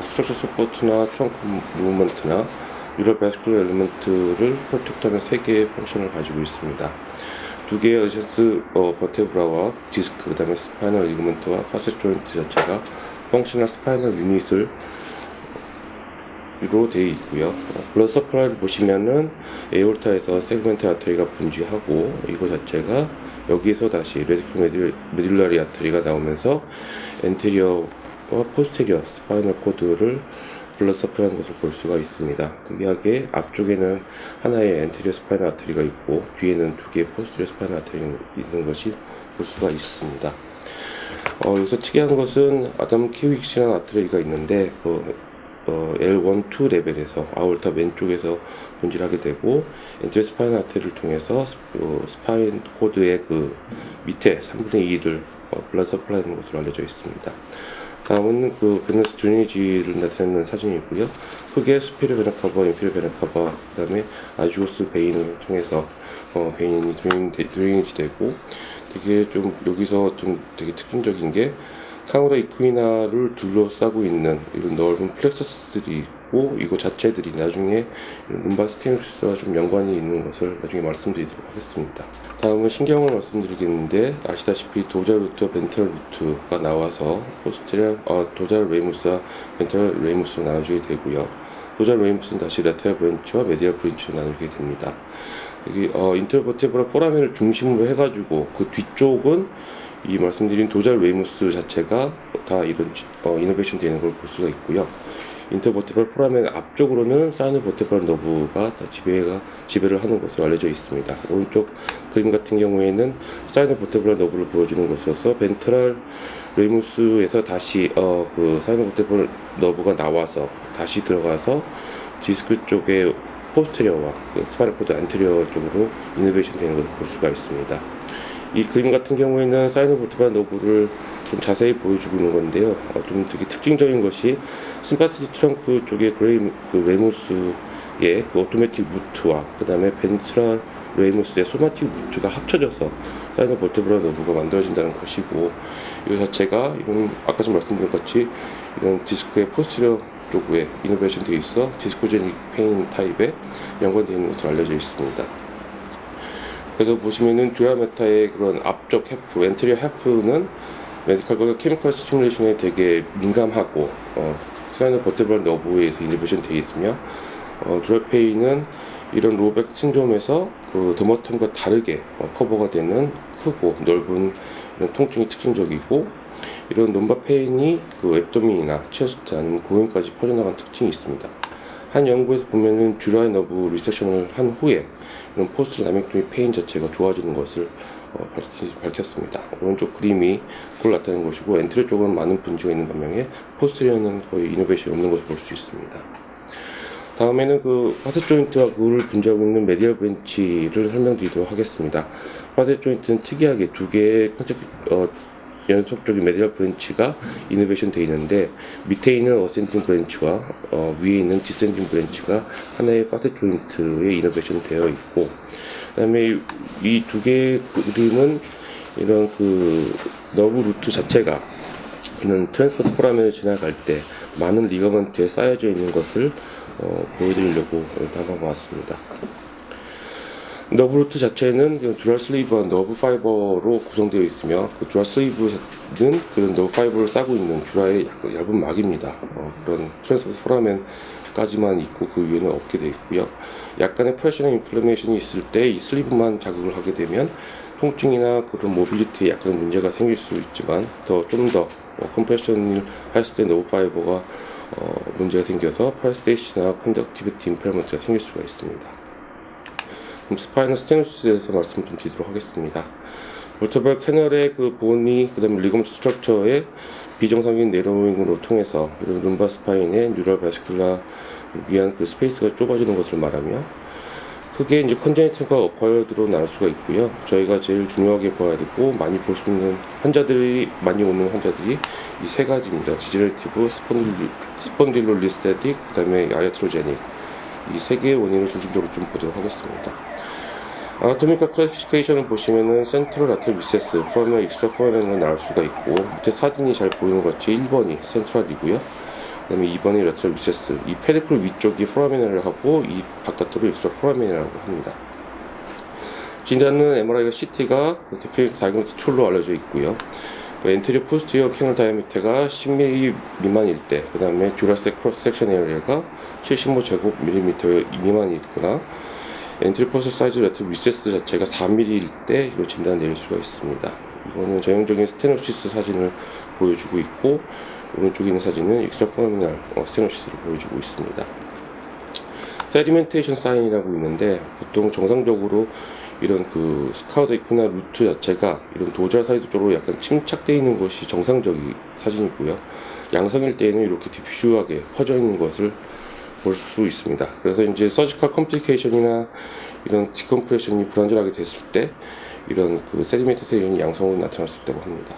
스트럭처 서포트나 트렁크 무브먼트나 뉴럴 바스큘러 엘리먼트를 프로텍트하는 3개의 펑션을 가지고 있습니다. 2개의 어저스트 버테브라와 디스크, 그 다음에 스파이널 리그먼트와 파셋 조인트 자체가 펑셔널 스파이널 유닛을 로 되어 있고요. 블러드 서플라이를 보시면은 에오르타에서 세그멘트 아터리가 분지하고 이거 자체가 여기에서 다시 레디큐 메듈라리 아터리가 나오면서 엔테리어와 포스테리어 스파이널 코드를 블러드 서플라이하는 것을 볼 수가 있습니다. 특이하게 앞쪽에는 하나의 엔테리어 스파이널 아터리가 있고 뒤에는 2개의 포스테리어 스파이널 아터리가 있는 것이 볼 수가 있습니다. 여기서 특이한 것은 아담 키우익이라는 아터리가 있는데 L1, 2 레벨에서 아오르타 왼쪽에서 분질하게 되고 엔테리어 스파이널 아터리를 통해서 스파인 코드의 그 밑에 3분의 2를 블러드 서플라이하는 것으로 알려져 있습니다. 다음은 그 베너스 드레이니지를 나타내는 사진이고요. 크게 수피리어 베나 카바, 인피리어 베나 카바, 그 다음에 아지오스 베인을 통해서 베인이 드레이니지 되고, 되게 좀 여기서 좀 되게 특징적인 게 카우라 이퀴나를 둘러싸고 있는 이런 넓은 플렉서스들이 있고, 이거 자체들이 나중에 룸바 스테노시스와 좀 연관이 있는 것을 나중에 말씀드리도록 하겠습니다. 다음은 신경을 말씀드리겠는데, 아시다시피 도잘 루트와 벤트럴 루트가 나와서 도잘 레이무스와 벤트럴 레이무스로 나눠지게 되고요. 도잘 레이무스는 다시 라테랄 브랜치와 메디얼 브랜치로 나누게 됩니다. 여기 인터버테브라 포라멘을 중심으로 해가지고 그 뒤쪽은 이 말씀드린 도잘 레이무스 자체가 다 이런 이노베이션 되는 걸 볼 수가 있고요. 인터버테브랄 포라멘 앞쪽으로는 사이노버테브랄 너브가 다 지배를 하는 것으로 알려져 있습니다. 오른쪽 그림 같은 경우에는 사이노버테브랄 너브를 보여주는 것이어서 벤트랄 레이무스에서 다시 그 사이노버테브랄 너브가 나와서 다시 들어가서 디스크 쪽에 포스테리어와 스파이널 코드 안테리어 쪽으로 이노베이션 되는 것을 볼 수가 있습니다. 이 그림 같은 경우에는 사이노버테브랄 너브를 좀 자세히 보여주고 있는 건데요. 좀 되게 특징적인 것이 심파티틱 트렁크 쪽에 레이무스의 그 오토매틱 무트와 그 다음에 벤트랄 레이무스의 소마틱 무트가 합쳐져서 사이노버테브랄 너브가 만들어진다는 것이고, 이 자체가 이런 아까 좀 말씀드린 것 같이 이런 디스크의 포스테리어 쪽에 이노베이션 되어 있어 디스코제닉 페인 타입에 연관되어 있는 것으로 알려져 있습니다. 그래서 보시면은 듀라메타의 그런 앞쪽 해프, 엔테리어 해프는 메디컬과 케미컬 스티뮬레이션에 되게 민감하고 사이노버테브랄 너브에 의해서 이노베이션 되어 있으며, 듀라페인은 이런 로백 신드롬에서 그 더머텀과 다르게 커버가 되는 크고 넓은 이런 통증이 특징적이고, 이런 롬바페인이 그 앱도민이나 체스트 아니면 고인까지 퍼져나간 특징이 있습니다. 한 연구에서 보면은 듀라이 너브 리섹션을 한 후에 이런 포스트 라믹토미 페인 자체가 좋아지는 것을 밝혔습니다. 오른쪽 그림이 그걸 나타내는 것이고, 엔트리 쪽은 많은 분지가 있는 반면에 포스트리어는 거의 이노베이션이 없는 것을 볼 수 있습니다. 다음에는 그 파셋 조인트와 그를 분지하고 있는 메디얼 브랜치를 설명드리도록 하겠습니다. 파셋 조인트는 특이하게 2개의 연속적인 메디얼 브랜치가 이노베이션 되어 있는데, 밑에 있는 어센딩 브랜치와 위에 있는 디센딩 브랜치가 하나의 파셋 조인트에 이노베이션 되어 있고, 그 다음에 이 2개의 그림은 이런 그 너브 루트 자체가 이런 트랜스퍼스 포라멘을 지나갈 때 많은 리거먼트에 쌓여져 있는 것을 보여드리려고 담아보았습니다. 너브 루트 자체는 듀랄 슬리브와 너브 파이버로 구성되어 있으며, 그 듀랄 슬리브는 그런 너브 파이버를 싸고 있는 듀라의 얇은 막입니다. 그런 트랜스퍼스 포라멘까지만 있고 그 위에는 없게 되어 있고요. 약간의 프레셔나 인플레메이션이 있을 때 이 슬리브만 자극을 하게 되면 통증이나 그런 모빌리티에 약간 문제가 생길 수 있지만, 좀 더 컴프레션을 했을 때 너브 파이버가 문제가 생겨서 파라스테이시나 컨덕티비티 임페어먼트가 생길 수가 있습니다. 그럼 스파이널 스테노시스에 대해서 말씀 좀 드리도록 하겠습니다. 볼터벌 캐널의 그 본이 그 다음에 리거먼트 스트럭처의 비정상적인 내로잉으로 통해서 룸바 스파인의 뉴럴 바스큘라 위한 그 스페이스가 좁아지는 것을 말하며, 크게 이제 컨제니털과 어콰이어드로 나눌 수가 있고요. 저희가 제일 중요하게 봐야 되고 많이 볼 수 있는 많이 오는 환자들이 이 3가지입니다. 디제너레티브, 스폰딜로리스테틱, 그 다음에 아야트로제닉, 이 3개의 원인을 중심적으로 좀 보도록 하겠습니다. 아나토미컬 클래시피케이션을 보시면은 센트럴 라테럴 리세스, 포라멘, 익스트라 포라멘으로 나올 수가 있고, 밑에 사진이 잘 보이는 것 같이 1번이 센트럴이고요. 그다음에 2번이 레터럴 리세스. 이 페디클 위쪽이 포라미나를 하고 이 바깥으로 익스트라 포라미나라고 합니다. 진단은 MRI와 CT가 대표적 다이그노스틱 툴로 알려져 있고요. 엔테리어 포스티어 캐널 다이아미터가 10mm 미만일 때, 그 다음에 듀라셀 크로스 섹션 에어리아가 75제곱밀리미터 미만이 있거나, 엔테리어 포스트 사이즈 레터럴 리세스 자체가 4mm일 때 이거 진단 내릴 수가 있습니다. 이거는 전형적인 스테노시스 사진을 보여주고 있고, 오른쪽에 있는 사진은 익스트라 포라미널 스테노시스를 보여주고 있습니다. 세디멘테이션 사인이라고 있는데, 보통 정상적으로 이런 그 스카우더 있구나 루트 자체가 이런 도자 사이드 쪽으로 약간 침착되어 있는 것이 정상적인 사진이고요. 양성일 때에는 이렇게 디퓨즈하게 퍼져 있는 것을 볼 수 있습니다. 그래서 이제 서지컬 컴플리케이션이나 이런 디컴프레션이 불안전하게 됐을 때 이런 그 세디멘테이션이 양성으로 나타날 수 있다고 합니다.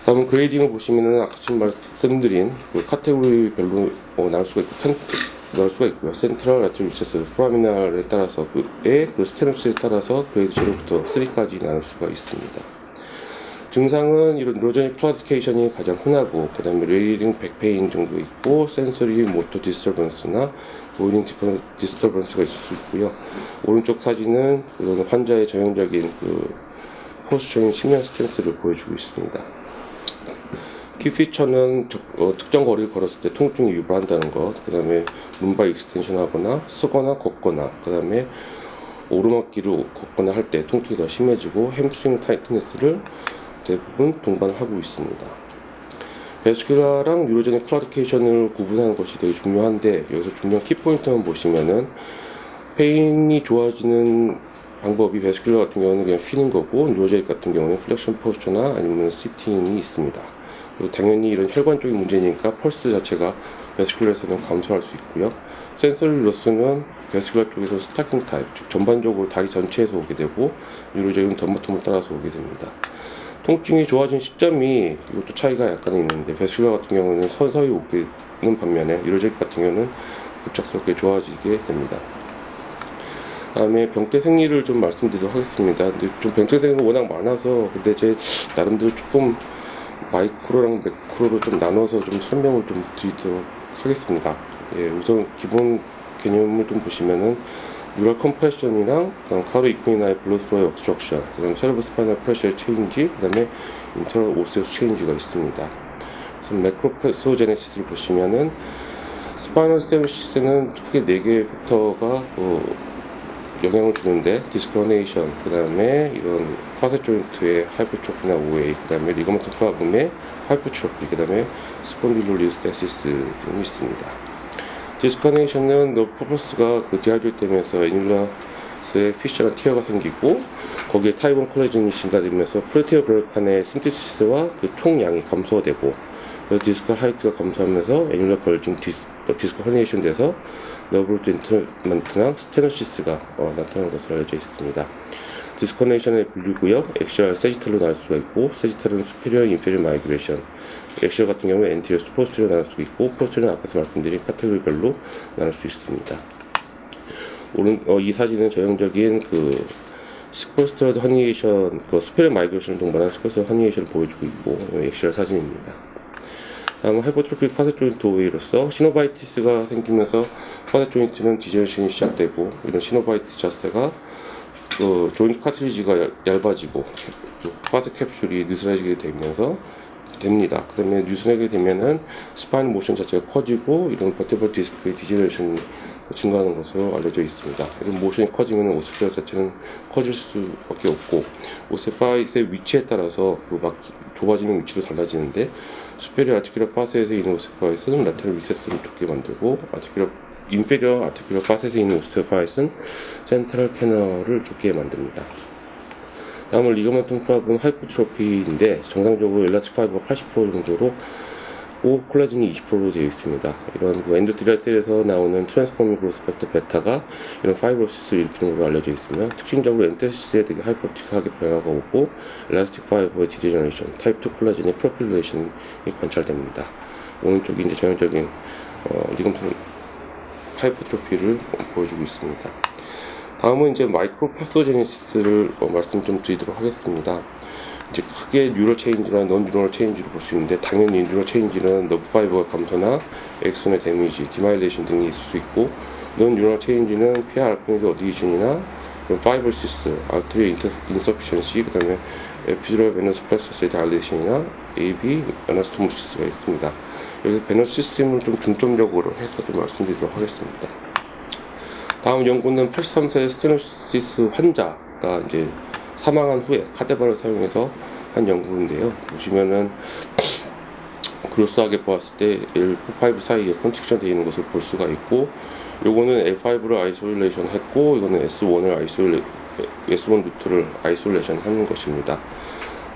다음은 그레이딩을 보시면은 아까 말씀드린 그 카테고리별로 나눌 수가 있고요. 센트럴, 레터럴 리세스, 포라미널에 따라서 그 스테노시스에 따라서 그레이드 0부터 3까지 나눌 수가 있습니다. 증상은 이런 뉴로제닉 클라우디케이션이 가장 흔하고, 그 다음에 레이딩 백페인 정도 있고, 센서리 모터 디스터번스나 보이닝 디스터번스가 있을 수 있고요. 오른쪽 사진은 이런 환자의 전형적인 그 포스처인 심야 스탠스를 보여주고 있습니다. 키피처는 특정 거리를 걸었을 때 통증이 유발한다는 것, 그 다음에 룸바 익스텐션 하거나 쓰거나 걷거나, 그 다음에 오르막길을 걷거나 할 때 통증이 더 심해지고, 햄스트링 타이트니스를 대부분 동반하고 있습니다. 베스큘라랑 뉴로제닉 클라우디케이션을 구분하는 것이 되게 중요한데, 여기서 중요한 키포인트만 보시면은 페인이 좋아지는 방법이 베스큘라 같은 경우는 그냥 쉬는 거고, 뉴로제닉 같은 경우는 플렉션 포스처나 아니면 시팅이 있습니다. 그리고 당연히 이런 혈관 쪽의 문제니까 펄스 자체가 베스큘라에서는 감소할 수 있고요. 센서리 로스는 베스큘라 쪽에서 스타킹 타입, 즉 전반적으로 다리 전체에서 오게 되고, 뉴로제닉은 덤버텀을 따라서 오게 됩니다. 통증이 좋아진 시점이 이것도 차이가 약간 있는데, 베스큘라 같은 경우는 서서히 오는 반면에 뉴로제닉 같은 경우는 급작스럽게 좋아지게 됩니다. 다음에 병태 생리를 좀 말씀드리도록 하겠습니다. 근데 좀 병태 생리가 워낙 많아서, 근데 제 나름대로 조금 마이크로랑 매크로로 좀 나눠서 좀 설명을 좀 드리도록 하겠습니다. 예, 우선 기본 개념을 좀 보시면은 뉴럴 컴프레션이랑 그다음 카로 이코이나의 블루스로의 obstruction, 그다음 세레브 스파이널 프레셔 체인지, 그다음에 인터럴 오세스 체인지가 있습니다. 그래서 매크로패소제네시스를 보시면은 스파이널 스테노시스는 크게 4개의 팩터가 영향을 주는데, 디스크로네이션, 그 다음에 이런 파세 조인트의 하이퍼트로피나 OA, 그 다음에 리거먼트 프라블럼의 하이퍼트로피, 그 다음에 스폰딜로리스테시스 등이 있습니다. 디스크로네이션은 퍼포스가 그 디하이드레이트 되면서 애뉴라스에 피셔나 티어가 생기고, 거기에 타이본 콜라겐이 증가되면서 프로티어 글루칸의 신테시스와 그 총량이 감소되고, 그래서 디스크 하이트가 감소하면서 애뉴라 벌징 디스크 허니에이션 돼서 너브루트 인터먼트랑 스테노시스가 나타나는 것으로 알려져 있습니다. 디스커네이션의 분류구역, 엑시얼 세지털로 나눌 수가 있고, 세지털은 수피리어, 인페리어 마이그레이션, 엑시얼 같은 경우에 엔티리어, 포스티리어 나눌 수 있고, 포스티리어는 앞에서 말씀드린 카테고리별로 나눌 수 있습니다. 이 사진은 전형적인 그 스포스터드 허니에이션, 수피리어 마이그레이션을 동반한 스포스터드 허니에이션을 보여주고 있고, 엑시얼 사진입니다. 다음은 하이퍼트로픽 파세 조인트 오해로서 시노바이티스가 생기면서 파세 조인트는 디저레이션이 시작되고, 이런 시노바이티스 자체가 조인트 카트리지가 얇아지고 파세 캡슐이 느슨해지게 되면서 됩니다. 그 다음에 느슨하게 되면은 스파인 모션 자체가 커지고, 이런 버티벌 디스크의 디저레이션이 증가하는 것으로 알려져 있습니다. 이런 모션이 커지면 오세파이트 자체는 커질 수밖에 없고, 오세파이트의 위치에 따라서 막 좁아지는 위치도 달라지는데, 수페리어 아티큘러 파셋에 있는 오세파이트는 라테럴 리세스를 좁게 만들고, 인페리어 아티큘러 파셋에 있는 오세파이트는 센트럴 캐널을 좁게 만듭니다. 다음은 리거먼트 프라블럼 하이퍼트로피인데, 정상적으로 엘라스틱 파이버가 80% 정도로 콜라겐이 20%로 되어 있습니다. 이런 엔도트리얼 셀에서 나오는 트랜스포밍 그로스 팩터 베타가 이런 파이브로시스를 일으키는 것으로 알려져 있으며, 특징적으로 엔테시스에 되게 하이퍼틱하게 변화가 오고, 엘라스틱 파이버의 디제너레이션, 타입 2 콜라겐의 프로필레이션이 관찰됩니다. 오른쪽이 이제 전형적인 리거먼트 하이퍼트로피를 보여주고 있습니다. 다음은 이제 마이크로 패소제네시스를 말씀 좀 드리도록 하겠습니다. 이제 크게 뉴럴 체인지나 non 뉴럴 체인지로 볼 수 있는데, 당연히 뉴럴 체인지는 너브 파이버 감소나 엑손의 데미지, 디마일레이션 등이 있을 수 있고, non 뉴럴 체인지는 PR 알코니드 어디션이나 파이버시스, 아트리어 인서피션시, 그 다음에 에피드럴 베너스 플렉서스의 다일레이션이나 AV 아나스토모시스가 있습니다. 여기 베너스 시스템을 좀 중점적으로 해서 좀 말씀드리도록 하겠습니다. 다음 연구는 83세 스테노시스 환자가 이제 사망한 후에 카데바를 사용해서 한 연구인데요. 보시면은 그로스하게 보았을 때 L5 사이에 컨텍션 되어 있는 것을 볼 수가 있고, 요거는 L5를 아이솔레이션 했고, 이거는 S1 루트를 아이솔레이션 하는 것입니다.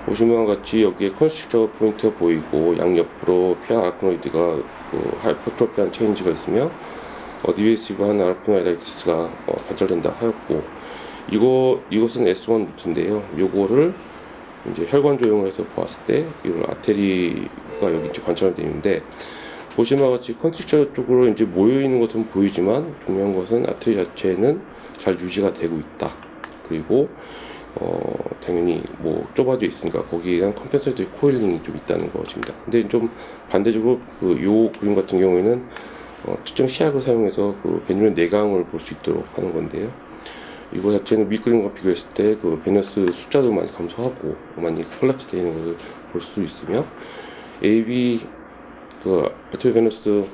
보시면 같이 여기에 컨스트럭터 포인트가 보이고, 양옆으로 PR 알코노이드가 하이퍼트로피한 체인지가 있으며 디베이시브한 알코노이다이티스가 관찰된다 하였고, 이것은 S1 루트인데요. 요거를 이제 혈관 조형을 해서 보았을 때 이런 아테리가 여기 이제 관찰되어 있는데, 보시면 같이 컨스트럭터 쪽으로 이제 모여 있는 것은 보이지만 중요한 것은 아테리 자체는 잘 유지가 되고 있다. 그리고 당연히 뭐 좁아져 있으니까 거기에 대한 컴pen서터리 코일링이 좀 있다는 것입니다. 근데 좀 반대적으로 요 그림 같은 경우에는 특정 시약을 사용해서 베듈 내강을 볼 수 있도록 하는 건데요. 이거 자체는 윗그림과 비교했을 때 베너스 숫자도 많이 감소하고 많이 콜랩스 되어 있는 것을 볼 수 있으며, AV 아티리어 베너스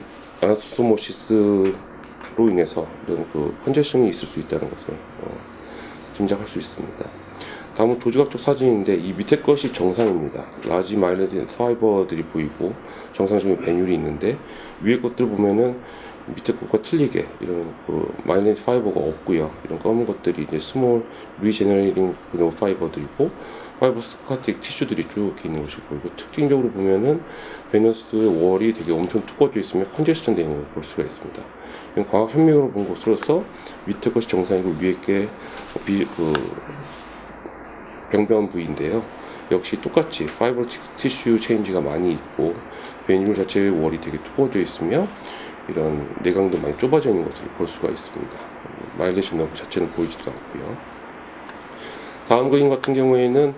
아나스토모시스로 인해서 이런 컨제션이 있을 수 있다는 것을 짐작할 수 있습니다. 다음은 조직학적 사진인데, 이 밑에 것이 정상입니다. 라지 마일레드 파이버들이 보이고 정상적인 베듈이 있는데, 위에 것들 보면은 밑에 것과 틀리게 이런 마일레드 파이버가 없고요. 이런 검은 것들이 이제 스몰 리제너레이팅 파이버들이고, 파이버 스카틱 티슈들이 쭉 있는 것이 보이고, 특징적으로 보면은 베너스의 월이 되게 엄청 두꺼워져 있으며 컨제스션 되는 걸 볼 수가 있습니다. 이건 광학 현미경으로 본 것으로서 밑에 것이 정상이고 위에 게 병변 부위인데요. 역시 똑같이 파이버 티슈 체인지가 많이 있고, 베듈 자체의 월이 되게 두꺼워져 있으며 이런 내강도 많이 좁아져 있는 것을 볼 수가 있습니다. 마일레이션 너브 자체는 보이지도 않고요. 다음 그림 같은 경우에는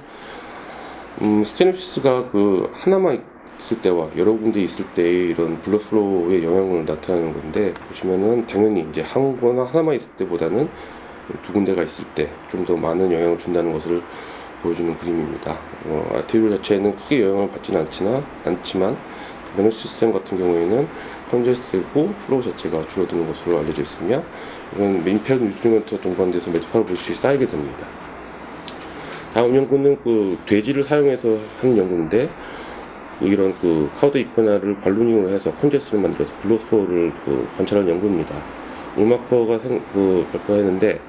스테노시스가 하나만 있을 때와 여러 군데 있을 때의 이런 블러드 플로우의 영향을 나타내는 건데, 보시면은 당연히 이제 한 거나 하나만 있을 때보다는 두 군데가 있을 때 좀 더 많은 영향을 준다는 것을 보여주는 그림입니다. 아티리올 자체는 크게 영향을 받지는 않지만 베너스 시스템 같은 경우에는 컨제스트되고 플로우 자체가 줄어드는 것으로 알려져 있으며, 이런 메인페어 뉴트리먼트와 동반돼서 메타볼리시이 쌓이게 됩니다. 다음 연구는 돼지를 사용해서 하는 연구인데, 이런 카우드 이코나를 발루닝으로 해서 컨제스트를 만들어서 블러드플로우를 관찰한 연구입니다. 울마커가 발표했는데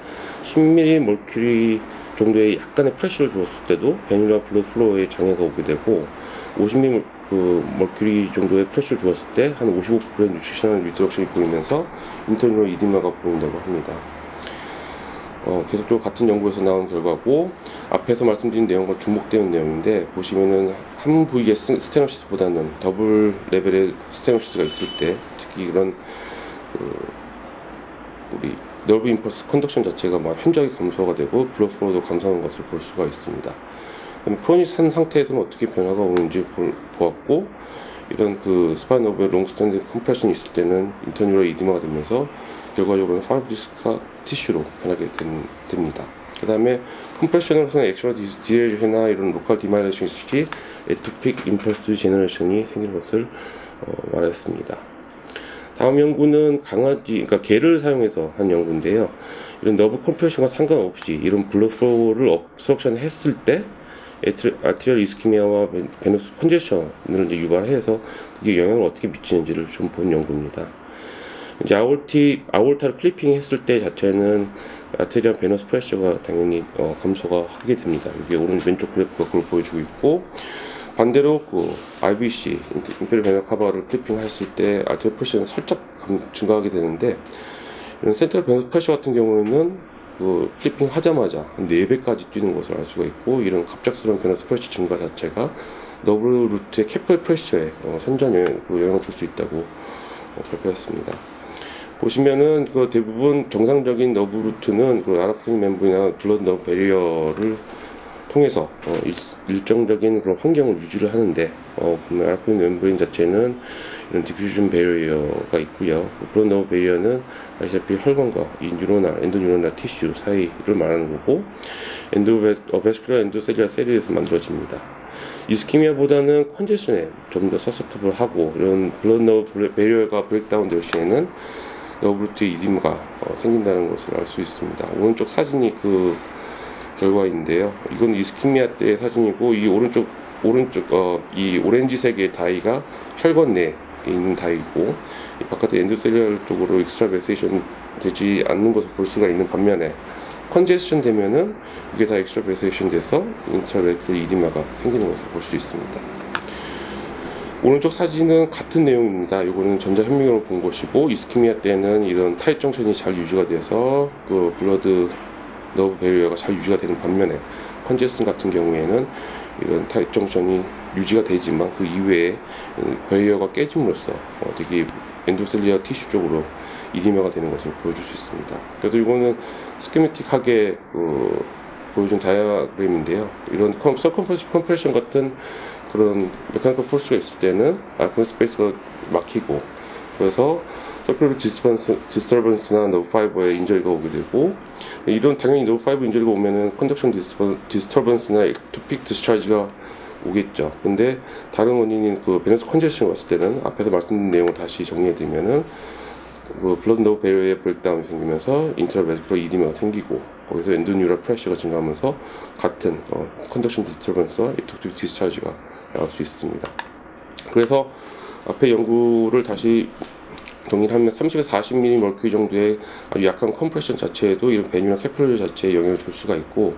10mm 멀큐리 정도의 약간의 프레셔를 주었을 때도 베듈이나 블러드플로우에 장애가 오게 되고, 50mm 멀큐리 정도의 프레셔를 주었을 때 한 55%의 뉴트리셔널 리더럭션이 보이면서 인터뉴럴 이디마가 보인다고 합니다. 계속적으로 같은 연구에서 나온 결과고, 앞에서 말씀드린 내용과 주목되는 내용인데, 보시면은 한 부위의 스테노시스보다는 더블 레벨의 스테노시스가 있을 때, 특히 이런 우리 너브 임펄스 컨덕션 자체가 현저하게 감소가 되고 블러드 플로우도 감소하는 것을 볼 수가 있습니다. 크로닉한 상태에서는 어떻게 변화가 오는지 보았고, 이런 스파인 너브의 롱스탠드 컴프레션이 있을 때는 인터뉴럴 이디마가 되면서 결과적으로는 파이브 디스크가 티슈로 변하게 됩니다. 그 다음에 컴프레션으로서는 엑스트라 디레이션이나 이런 로컬 디마일레이션이 있을지 에토픽 임펄스 제너레이션이 생기는 것을 말했습니다. 다음 연구는 그러니까 개를 사용해서 한 연구인데요. 이런 너브 컴프레션과 상관없이 이런 블러드 플로우를 옵스트럭션 했을 때 아티리얼 이스키미아와 베너스 컨제션을 이제 유발해서 그게 영향을 어떻게 미치는지를 좀 본 연구입니다. 이제 아올타를 클리핑 했을 때 자체는 아테리얼 베너스 프레셔가 당연히 감소가 하게 됩니다. 이게 왼쪽 그래프가 그걸 보여주고 있고, 반대로 IBC 인페리얼 베너 카바를 클리핑 했을 때 아테리얼 프레셔는 살짝 증가하게 되는데, 이런 센트럴 베너스 프레셔 같은 경우에는 클리핑 하자마자 한 4배까지 뛰는 것을 알 수가 있고, 이런 갑작스러운 베너스 프레셔 증가 자체가 너브 루트의 캐피럴 프레셔에 현저한 영향을 줄 수 있다고 발표했습니다. 보시면은 대부분 정상적인 너브 루트는 아라크닌 멤브리나 블러드 너브 베리어를 통해서 일정적인 그런 환경을 유지를 하는데 보면 아라크닌 멤브레인 자체는 이런 디퓨전 베리어가 있고요. 블러드 너브 베리어는 아시다시피 혈관과 이 엔도뉴로날 티슈 사이를 말하는 거고, 베스큘러 엔도셀리아 셀에서 만들어집니다. 이스키미아보다는 컨제션에 좀 더 서서트블하고, 이런 블러드 너브 베리어가 브레이크다운 될 시에는 너브루트의 이디마가 생긴다는 것을 알 수 있습니다. 오른쪽 사진이 그 결과인데요. 이건 이스키미아 때의 사진이고, 이 오른쪽 이 오렌지색의 다이가 혈관 내에 있는 다이고, 이 바깥에 엔도셀리아 쪽으로 익스트라베세이션 되지 않는 것을 볼 수가 있는 반면에, 컨제스션 되면은 이게 다 익스트라베세이션 돼서 인트라베이클 이디마가 생기는 것을 볼 수 있습니다. 오른쪽 사진은 같은 내용입니다. 이거는 전자현미경으로 본 것이고, 이스키미아 때는 이런 타입 정션이 잘 유지가 돼서 그 블러드 너브 베리어가 잘 유지가 되는 반면에, 컨제스션 같은 경우에는 이런 타입 정션이 유지가 되지만 그 이외에 베리어가 깨짐으로써 되게 엔도셀리아 티슈 쪽으로 이디마가 되는 것을 보여줄 수 있습니다. 그래서 이거는 스키매틱하게 보여준 다이아그램인데요. 이런 서컴퍼런스 컴프레션 같은 그런 메카니컬 포스가 있을 때는 아크론 스페이스가 막히고, 그래서 서큘 디스터번스나 너브 파이버에 인저리가 오게 되고, 이런 당연히 너브 파이버 인저리가 오면은 컨덕션 디스터번스나 엑토픽 디스차지가 오겠죠. 근데 다른 원인인 그 베너스 컨제션이 왔을 때는 앞에서 말씀드린 내용을 다시 정리해드리면은 그 블러드 너브 베리어의 브레이크다운이 생기면서 인트라베스큘러 이디마가 생기고, 거기서 엔도뉴럴 프레셔가 증가하면서 같은 컨덕션 디스터번스와 엑토픽 디스차지가 나올 수 있습니다. 그래서 앞에 연구를 다시 정리를 하면 30에서 40mm 멀큐리 정도의 아주 약한 컴프레션 자체에도 이런 베뉴나 캐필러리 자체에 영향을 줄 수가 있고,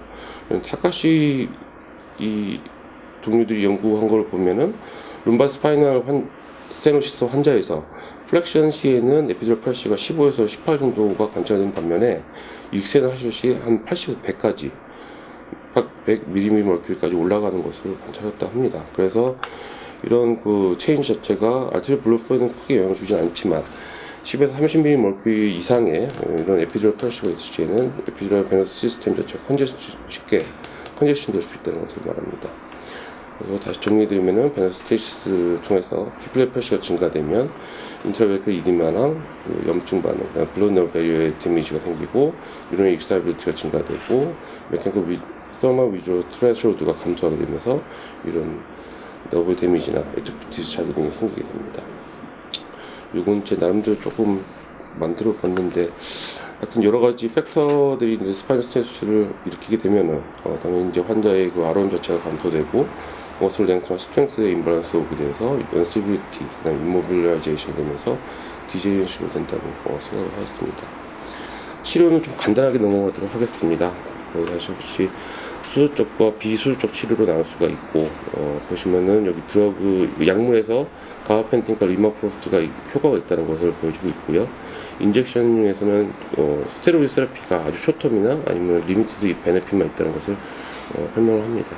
타카시 이 동료들이 연구한 걸 보면은 룸바 스파이널 스테노시스 환자에서 플렉션 시에는 에피드럴 프레셔가 15에서 18 정도가 관찰된 반면에 익센을 하실 시 한 80에서 100까지 100mm 멀큐리까지 올라가는 것을 관찰했다 합니다. 그래서 이런 그 체인지 자체가 알테리얼 블루프에는 크게 영향을 주진 않지만 10에서 30mm 멀큐리 이상의 이런 에피드럴 프레셔가 있을 시에는 에피드럴 베너스 시스템 자체가 쉽게 컨제션 될 수 있다는 것을 말합니다. 그리고 다시 정리해드리면은 베너스테이시스 통해서 피플레 프레셔가 증가되면 인트라베이클 이디마랑 염증 반응, 블러드 너브 베리어의 데미지가 생기고, 유로의 익사이빌리티가 증가되고, 메카니컬 서머 위주로 트레셔로드가 감소하게 되면서 이런 너브 데미지나 에토픽 디스차지 등이 생기게 됩니다. 이건 제 나름대로 조금 만들어 봤는데, 하여튼 여러 가지 팩터들이 있는데 스파이널 스테이시스를 일으키게 되면은 당연히 이제 환자의 그 ROM 자체가 감소되고, 머슬 랭스나 스트렝스의 임밸런스 오게 돼서 연스빌리티, 그다음 임모빌라이제이션이 되면서 디제이션이 된다고 생각을 하였습니다. 치료는 좀 간단하게 넘어가도록 하겠습니다. 다시 혹시 수술적과 비수술적 치료로 나눌 수가 있고, 보시면은 여기 드러그 약물에서 가바펜틴과 리마프로스트가 효과가 있다는 것을 보여주고 있고요. 인젝션에서는 스테로이드 세라피가 아주 쇼텀이나 아니면 리미티드 베네핏만 있다는 것을 설명을 합니다.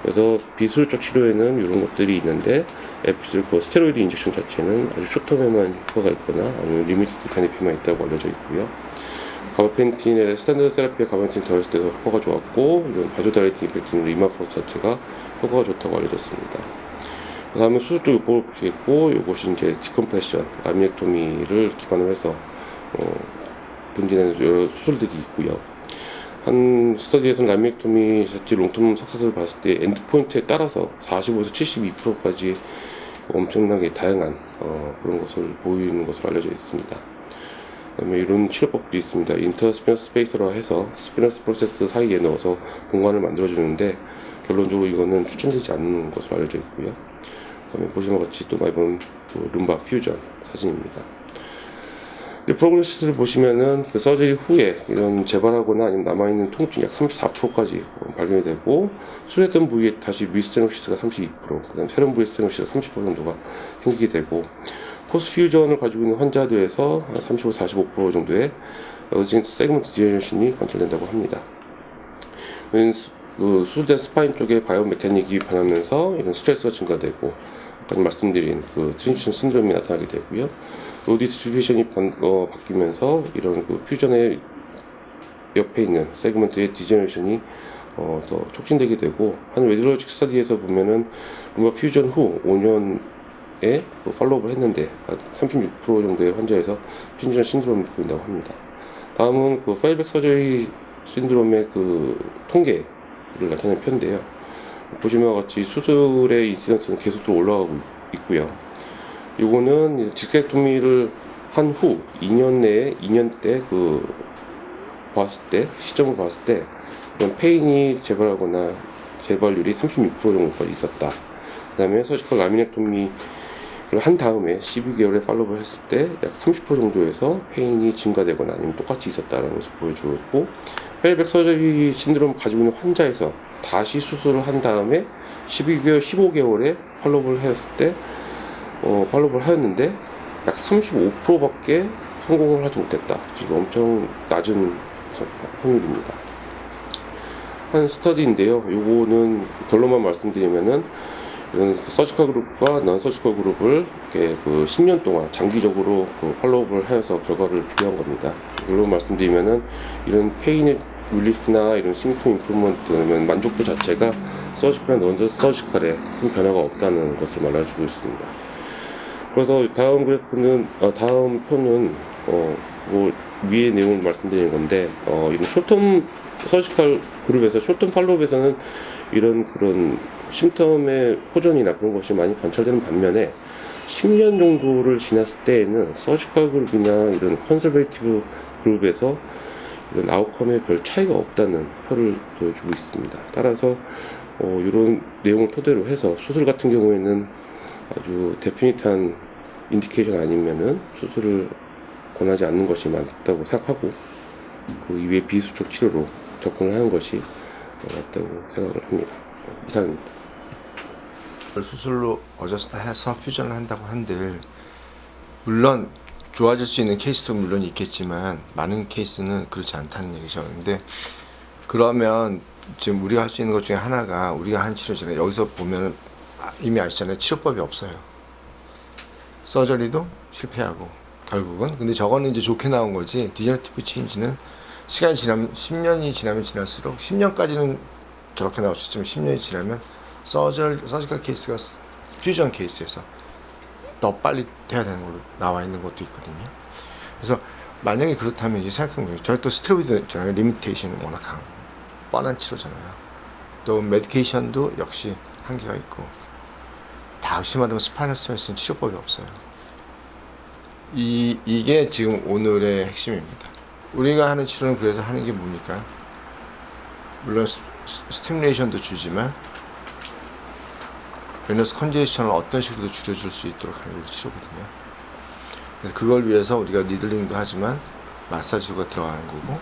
그래서 비수술적 치료에는 이런 것들이 있는데, 스테로이드 인젝션 자체는 아주 쇼텀에만 효과가 있거나 아니면 리미티드 베네핏만 있다고 알려져 있고요. 가바펜틴의 스탠더드 세라피에 가바펜틴 더했을 때도 효과가 좋았고, 이런 바조다이레이팅 이펙트는 리마프로스 자체가 효과가 좋다고 알려졌습니다. 그 다음에 수술적 요법을 보시겠고, 이것이 이제 디컴프레션, 라미넥토미를 기반으로 해서 분진하는 여러 수술들이 있고요. 한 스터디에서는 라미넥토미 자체 롱텀 석사를 봤을 때 엔드포인트에 따라서 45에서 72%까지 엄청나게 다양한 그런 것을 보이는 것으로 알려져 있습니다. 그다음에 이런 치료법도 있습니다. 인터스피너스 스페이서라 해서 스피너스 프로세스 사이에 넣어서 공간을 만들어주는데, 결론적으로 이거는 추천되지 않는 것으로 알려져 있고요. 그다음에 보시는 것 같이 또 많이 본 룸바 퓨전 사진입니다. 이 프로그레시스를 보시면은 그 서저리 후에 이런 재발하거나 아니면 남아있는 통증 약 34%까지 발견이 되고, 수술했던 부위에 다시 리스테노시스가 32%, 그 다음에 새로운 부위 스테노시스가 30% 정도가 생기게 되고, 포스트 퓨전을 가지고 있는 환자들에서 한 35, 45% 정도의 어징트 세그먼트 디제너레이션이 관찰된다고 합니다. 그 수술된 스파인 쪽에 바이오 메카닉이 변하면서 이런 스트레스가 증가되고, 아까 말씀드린 그 트랜지션 신드롬이 나타나게 되고요. 로디 디스트리뷰션이 바뀌면서 이런 그 퓨전의 옆에 있는 세그먼트의 디제너레이션이 더 촉진되게 되고, 한 레디올로직 스터디에서 보면은 룸바 퓨전 후 5년에 팔로우업을 했는데 한 36% 정도의 환자에서 퓨전 신드롬이 보인다고 합니다. 다음은 페일백 서저리 신드롬의 통계를 나타낸 편인데요. 보시면 같이 수술의 인시던스는 계속적으로 올라가고 있고요. 요거는 직색토미를 한 후 2년 내에 2년 때 시점을 봤을 때 이런 페인이 재발하거나 재발률이 36% 정도가 있었다. 그 다음에 서지컬 라미넥토미를 한 다음에 12개월에 팔로우를 했을 때 약 30% 정도에서 페인이 증가되거나 아니면 똑같이 있었다라는 것을 보여주었고, 페일백 서저리 신드롬을 가지고 있는 환자에서 다시 수술을 한 다음에 15개월에 팔로우를 했을 때 팔로우를 하였는데 약 35%밖에 성공을 하지 못했다. 지금 엄청 낮은 확률입니다. 한 스터디인데요. 요거는 결론만 말씀드리면은 이런 서지컬 그룹과 넌 서지컬 그룹을 이렇게 10년 동안 장기적으로 팔로우업을 해서 결과를 비교한 겁니다. 결론 말씀드리면은 이런 페인 릴리프나 이런 심ቶም 임프루먼트는 만족도 자체가 서지컬이나 넌 서지컬에 큰 변화가 없다는 것을 말해주고 있습니다. 그래서 다음 그래프는 다음 표는 위의 내용을 말씀드리는 건데, 이런 숏텀 서지컬 그룹에서 숏텀 팔로우업에서는 이런 그런 심텀의 호전이나 그런 것이 많이 관찰되는 반면에 10년 정도를 지났을 때에는 서지컬 그룹이나 이런 컨설베이티브 그룹에서 이런 아웃컴에 별 차이가 없다는 표를 보여주고 있습니다. 따라서 이런 내용을 토대로 해서 수술 같은 경우에는 아주 데피니트한 인디케이션 아니면은 수술을 권하지 않는 것이 맞다고 생각하고, 그 이외의 비수적 치료로 접근을 하는 것이 맞다고 생각을 합니다. 이상입니다. 수술로 어저스트 해서 퓨전을 한다고 한들, 물론 좋아질 수 있는 케이스도 물론 있겠지만 많은 케이스는 그렇지 않다는 얘기죠. 근데 그러면 지금 우리가 할 수 있는 것 중에 하나가, 우리가 한 치료잖아요. 여기서 보면 이미 아시잖아요. 치료법이 없어요. 서저리도 실패하고 결국은. 근데 저거는 이제 좋게 나온 거지, 디저너티브 체인지는 시간이 지나면, 10년이 지나면 지날수록, 10년까지는 저렇게 나올 수 있지만 10년이 지나면 서지컬 케이스가 퓨전 케이스에서 더 빨리 돼야 되는 걸로 나와 있는 것도 있거든요. 그래서 만약에 그렇다면 이제 생각해보면, 저희 또 스테로이드 있잖아요. 리미테이션은 워낙 뻔한 치료잖아요. 또 메디케이션도 역시 한계가 있고, 다시 말하면 스파이널 스트레스는 치료법이 없어요. 이게 지금 오늘의 핵심입니다. 우리가 하는 치료는 그래서 하는 게 뭡니까? 물론 스티뮬레이션도 주지만 베너스 컨제이션을 어떤 식으로도 줄여줄 수 있도록 하는 게 치료거든요. 그래서 그걸 위해서 우리가 니들링도 하지만 마사지가 들어가는 거고,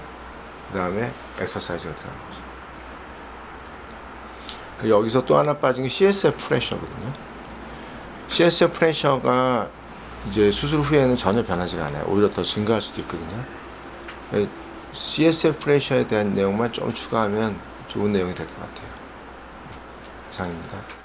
그 다음에 엑서사이즈가 들어가는 거죠. 여기서 또 하나 빠진 게 CSF 프레셔거든요. CSF 프레셔가 이제 수술 후에는 전혀 변하지가 않아요. 오히려 더 증가할 수도 있거든요. CSF 프레셔에 대한 내용만 좀 추가하면 좋은 내용이 될 것 같아요. 이상입니다.